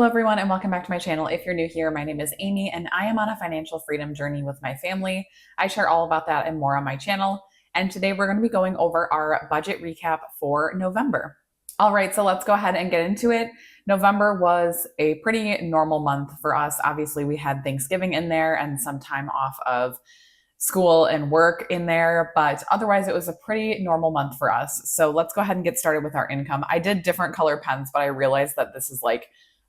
Hello everyone and welcome back to my channel. If you're new here, my name is Amy and I am on a financial freedom journey with my family. I share all about that and more on my channel. And today we're going to be going over our budget recap for November. All right, so let's go ahead and get into it. November was a pretty normal month for us. Obviously, we had Thanksgiving in there and some time off of school and work in there, but otherwise it was a pretty normal month for us. So let's go ahead and get started with our income. I did different color pens, but I realized that this is like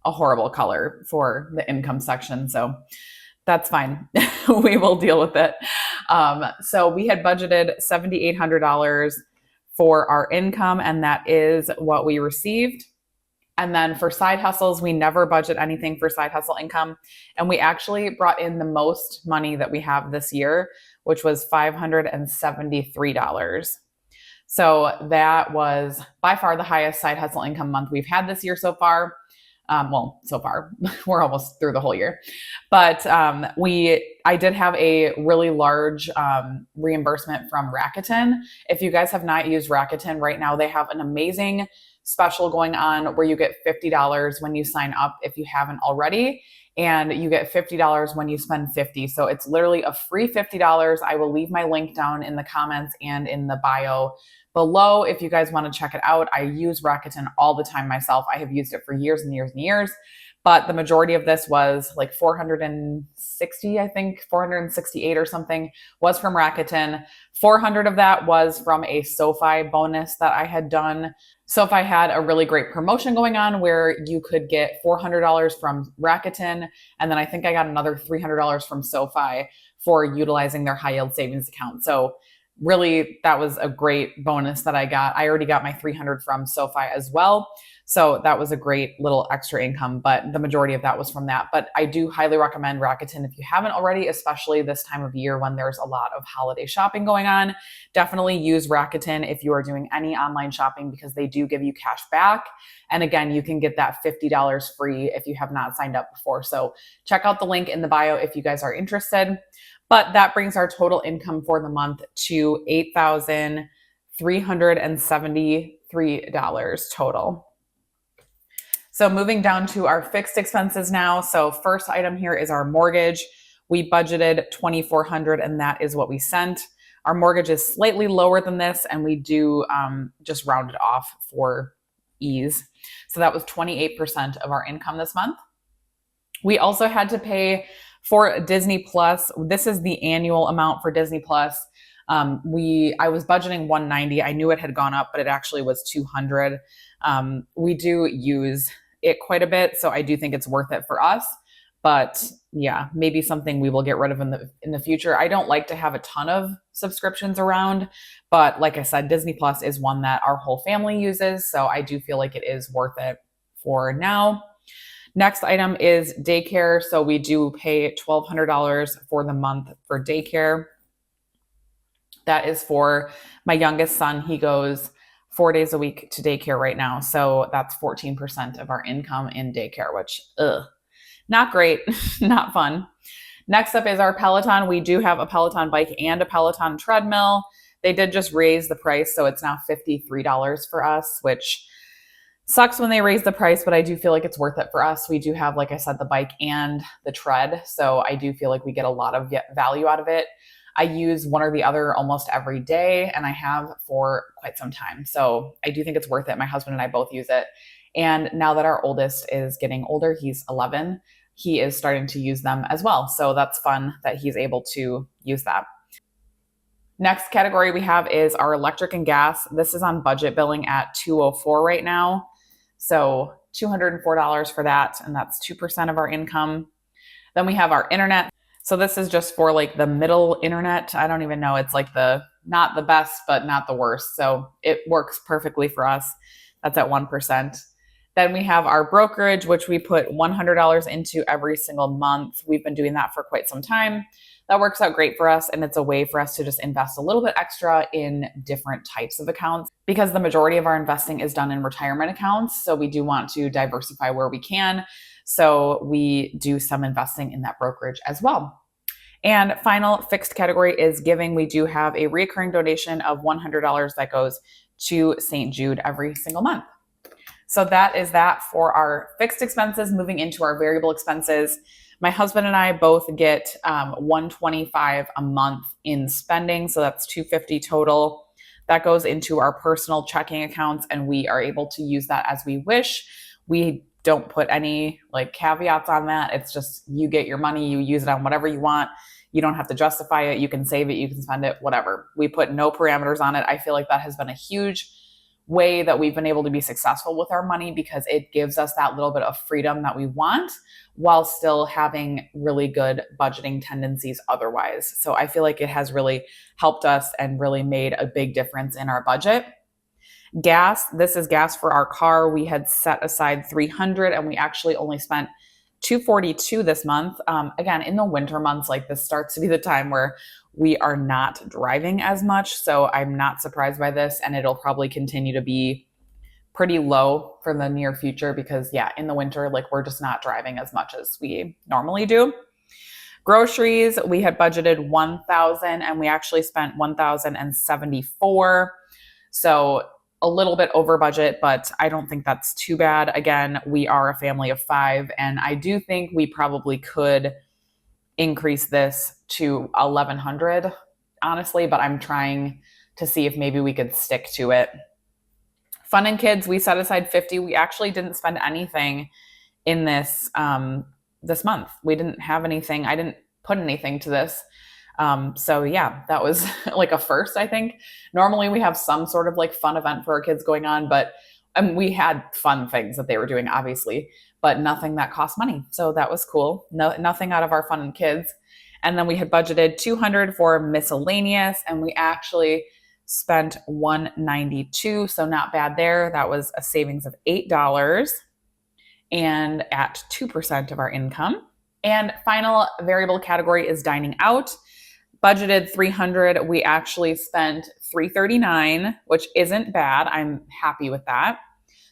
a horrible color for the income section. So that's fine. We will deal with it. So we had budgeted $7,800 for our income, and that is what we received. And then for side hustles, we never budget anything for side hustle income. And we actually brought in the most money that we have this year, which was $573. So that was by far the highest side hustle income month we've had this year so far. So far, we're almost through the whole year. But I did have a really large reimbursement from Rakuten. If you guys have not used Rakuten right now, they have an amazing special going on where you get $50 when you sign up if you haven't already, and you get $50 when you spend $50. So it's literally a free $50. I will leave my link down in the comments and in the bio below if you guys want to check it out. I use Rakuten all the time myself. I have used it for years and years and years, but the majority of this was like 460, I think 468 or something was from Rakuten. 400 of that was from a SoFi bonus that I had done. SoFi had a really great promotion going on where you could get $400 from Rakuten. And then I think I got another $300 from SoFi for utilizing their high yield savings account. So really, that was a great bonus that I got. I already got my $300 from SoFi as well. So that was a great little extra income, but the majority of that was from that. But I do highly recommend Rakuten if you haven't already, especially this time of year when there's a lot of holiday shopping going on. Definitely use Rakuten if you are doing any online shopping because they do give you cash back. And again, you can get that $50 free if you have not signed up before. So check out the link in the bio if you guys are interested. But that brings our total income for the month to $8,373 total. So moving down to our fixed expenses now. So first item here is our mortgage. We budgeted $2,400 and that is what we sent. Our mortgage is slightly lower than this and we do just round it off for ease. So that was 28% of our income this month. We also had to pay for Disney Plus. This is the annual amount for Disney Plus. I was budgeting $190. I knew it had gone up, but it actually was $200. We do use it quite a bit, so I do think it's worth it for us. But yeah, maybe something we will get rid of in the future. I don't like to have a ton of subscriptions around, but like I said, Disney Plus is one that our whole family uses, so I do feel like it is worth it for now. Next item is daycare. So we do pay $1,200 for the month for daycare. That is for my youngest son. He goes 4 days a week to daycare right now. So that's 14% of our income in daycare, which, not great, not fun. Next up is our Peloton. We do have a Peloton bike and a Peloton treadmill. They did just raise the price, so it's now $53 for us, which sucks when they raise the price, but I do feel like it's worth it for us. We do have, like I said, the bike and the tread, so I do feel like we get a lot of value out of it. I use one or the other almost every day, and I have for quite some time. So I do think it's worth it. My husband and I both use it. And now that our oldest is getting older, he's 11, he is starting to use them as well. So that's fun that he's able to use that. Next category we have is our electric and gas. This is on budget billing at $204 right now. So $204 for that, and that's 2% of our income. Then we have our internet. So this is just for like the middle internet. I don't even know. It's like not the best, but not the worst. So it works perfectly for us. That's at 1%. Then we have our brokerage, which we put $100 into every single month. We've been doing that for quite some time. That works out great for us. And it's a way for us to just invest a little bit extra in different types of accounts because the majority of our investing is done in retirement accounts. So we do want to diversify where we can. So we do some investing in that brokerage as well. And final fixed category is giving. We do have a recurring donation of $100 that goes to St. Jude every single month. So that is that for our fixed expenses. Moving into our variable expenses, my husband and I both get 125 a month in spending, so that's 250 total. That goes into our personal checking accounts, and we are able to use that as we wish. We don't put any like caveats on that. It's just you get your money, you use it on whatever you want. You don't have to justify it. You can save it, you can spend it, whatever. We put no parameters on it. I feel like that has been a huge way that we've been able to be successful with our money because it gives us that little bit of freedom that we want while still having really good budgeting tendencies otherwise. So I feel like it has really helped us and really made a big difference in our budget. Gas, this is gas for our car. We had set aside 300 and we actually only spent 242 this month. Again, in the winter months, like this starts to be the time where we are not driving as much. So I'm not surprised by this, and it'll probably continue to be pretty low for the near future because, yeah, in the winter, like we're just not driving as much as we normally do. Groceries, we had budgeted 1,000 and we actually spent 1,074. So a little bit over budget, but I don't think that's too bad. Again, we are a family of 5, and I do think we probably could increase this to 1,100, honestly, but I'm trying to see if maybe we could stick to it. Fun and kids, we set aside 50. We actually didn't spend anything in this this month. We didn't have anything. I didn't put anything to this. So yeah, that was like a first, I think. Normally we have some sort of like fun event for our kids going on, but we had fun things that they were doing, obviously, but nothing that cost money. So that was cool. No, nothing out of our fun and kids. And then we had budgeted 200 for miscellaneous, and we actually spent 192. So not bad there. That was a savings of $8 and at 2% of our income. And final variable category is dining out. Budgeted 300. We actually spent 339, which isn't bad. I'm happy with that.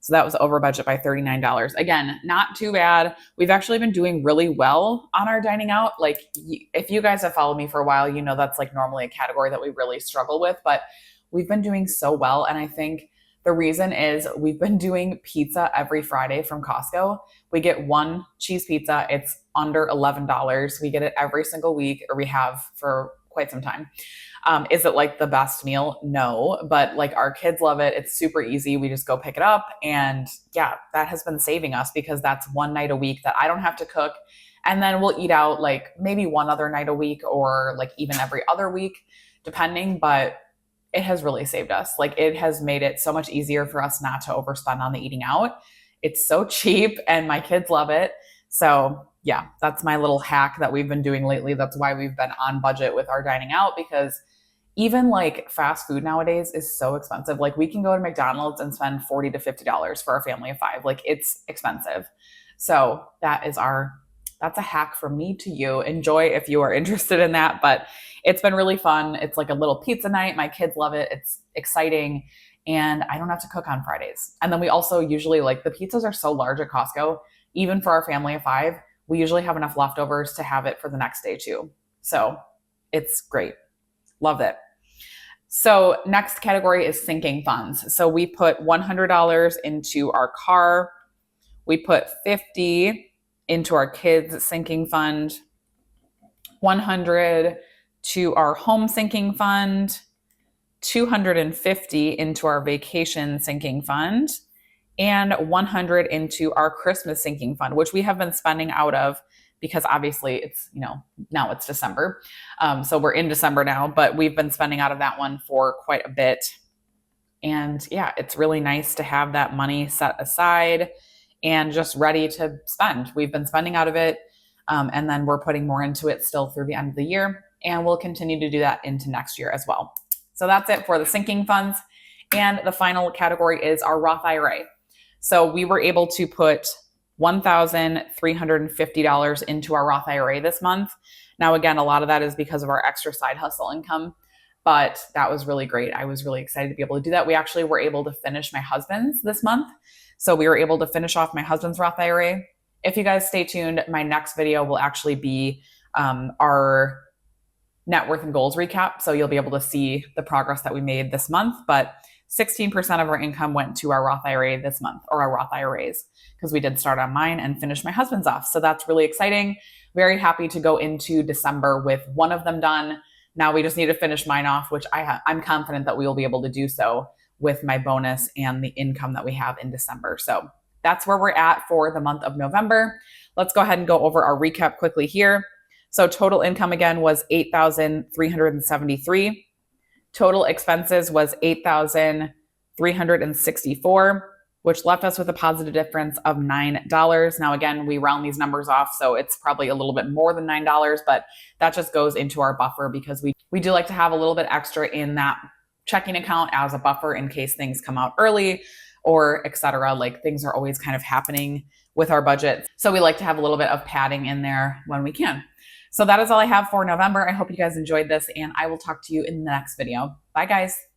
So that was over budget by $39. Again, not too bad. We've actually been doing really well on our dining out. Like if you guys have followed me for a while, you know that's like normally a category that we really struggle with, but we've been doing so well. And I think the reason is we've been doing pizza every Friday from Costco. We get one cheese pizza. It's under $11. We get it every single week, or we have for quite some time. Is it like the best meal? No, but like our kids love it. It's super easy. We just go pick it up. And yeah, that has been saving us because that's one night a week that I don't have to cook. And then we'll eat out like maybe one other night a week or like even every other week, depending. But it has really saved us. Like it has made it so much easier for us not to overspend on the eating out. It's so cheap and my kids love it. So yeah, that's my little hack that we've been doing lately. That's why we've been on budget with our dining out, because even like fast food nowadays is so expensive. Like we can go to McDonald's and spend $40 to $50 for a family of 5. Like it's expensive. So that's a hack from me to you. Enjoy if you are interested in that, but it's been really fun. It's like a little pizza night. My kids love it. It's exciting. And I don't have to cook on Fridays. And then we also usually like the pizzas are so large at Costco, even for our family of 5, we usually have enough leftovers to have it for the next day too. So it's great. Love it. So next category is sinking funds. So we put $100 into our car. We put 50 into our kids sinking fund, 100 to our home sinking fund, 250 into our vacation sinking fund, and 100 into our Christmas sinking fund, which we have been spending out of because obviously it's, now it's December. So we're in December now, but we've been spending out of that one for quite a bit. And yeah, it's really nice to have that money set aside and just ready to spend. We've been spending out of it, and then we're putting more into it still through the end of the year, and we'll continue to do that into next year as well. So that's it for the sinking funds. And the final category is our Roth IRA. So we were able to put $1,350 into our Roth IRA this month. Now, again, a lot of that is because of our extra side hustle income, but that was really great. I was really excited to be able to do that. We actually were able to finish my husband's this month. So we were able to finish off my husband's Roth IRA. If you guys stay tuned, my next video will actually be our net worth and goals recap. So you'll be able to see the progress that we made this month. But 16% of our income went to our Roth IRA this month, or our Roth IRAs, because we did start on mine and finish my husband's off. So that's really exciting. Very happy to go into December with one of them done. Now we just need to finish mine off, which I'm confident that we will be able to do so with my bonus and the income that we have in December. So that's where we're at for the month of November. Let's go ahead and go over our recap quickly here. So total income again was $8,373. Total expenses was $8,364, which left us with a positive difference of $9. Now, again, we round these numbers off, so it's probably a little bit more than $9, but that just goes into our buffer because we do like to have a little bit extra in that checking account as a buffer in case things come out early or etc. Like things are always kind of happening with our budget. So we like to have a little bit of padding in there when we can. So that is all I have for November. I hope you guys enjoyed this, and I will talk to you in the next video. Bye, guys.